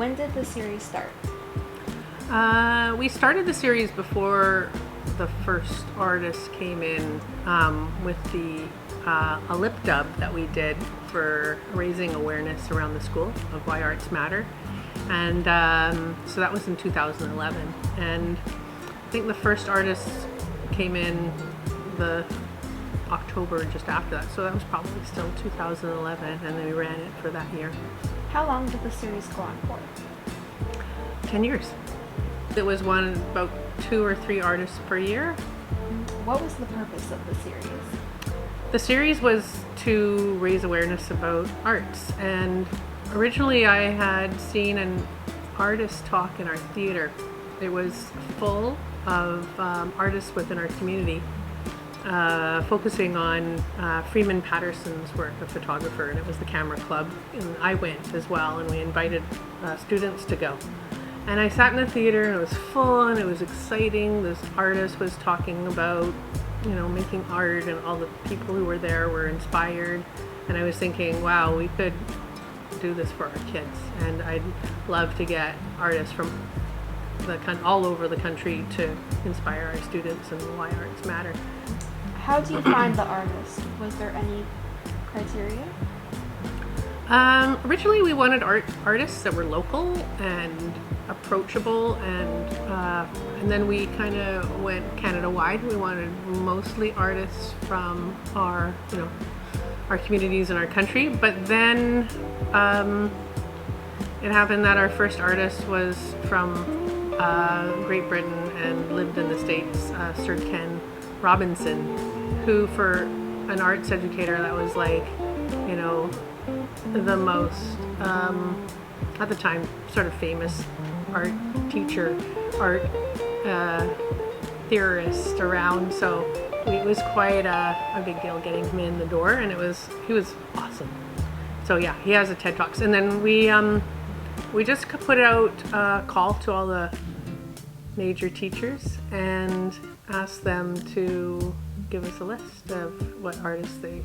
When did the series start? We started the series before the first artist came in with a lip dub that we did for raising awareness around the school of why arts matter. And so that was in 2011. And I think the first artist came in the October just after that. So that was probably still 2011, and then we ran it for that year. How long did the series go on for? 10 years. It was about 2 or 3 artists per year. What was the purpose of the series? The series was to raise awareness about arts, and originally I had seen an artist talk in our theater. It was full of artists within our community, focusing on Freeman Patterson's work, a photographer, and it was the Camera Club, and I went as well, and we invited students to go. And I sat in the theater, and it was full, and it was exciting. This artist was talking about, making art, and all the people who were there were inspired. And I was thinking, wow, we could do this for our kids, and I'd love to get artists from all over the country to inspire our students and why arts matter. How do you find the artist? Was there any criteria? Originally we wanted artists that were local and approachable, and then we kind of went Canada-wide. We wanted mostly artists from our communities and our country, but then it happened that our first artist was from Great Britain and lived in the States, Sir Ken Robinson, who for an arts educator, that was like, the most, at the time, sort of famous art teacher, art theorist around. So it was quite a big deal getting him in the door, and he was awesome. So yeah, he has a TED Talks. And then we just put out a call to all the major teachers and asked them to give us a list of what artists they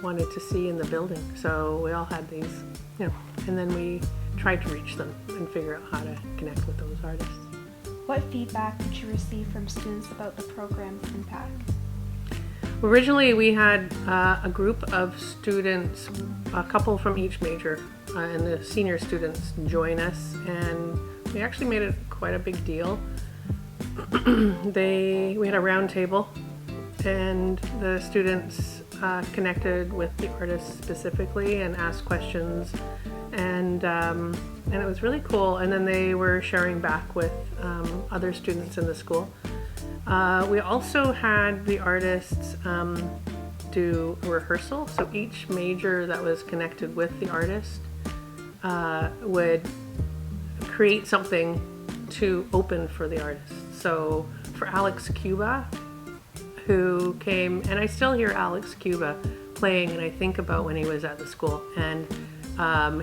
wanted to see in the building. So we all had these, and then we tried to reach them and figure out how to connect with those artists. What feedback did you receive from students about the program's impact? Originally we had a group of students, a couple from each major, and the senior students join us, and we actually made it quite a big deal. We had a round table, and the students connected with the artists specifically and asked questions, and it was really cool. And then they were sharing back with other students in the school. We also had the artists do a rehearsal, so each major that was connected with the artist would create something to open for the artist. So for Alex Cuba, who came, and I still hear Alex Cuba playing, and I think about when he was at the school, and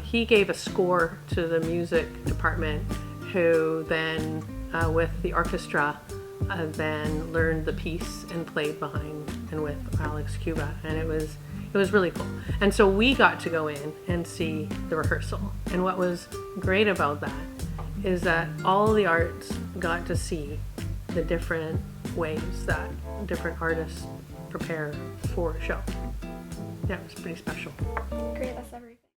he gave a score to the music department, who then with the orchestra then learned the piece and played behind and with Alex Cuba, and it was really cool. And so we got to go in and see the rehearsal, and what was great about that is that all the arts got to see the different ways that different artists prepare for a show. Yeah, it was pretty special. Great, that's everything.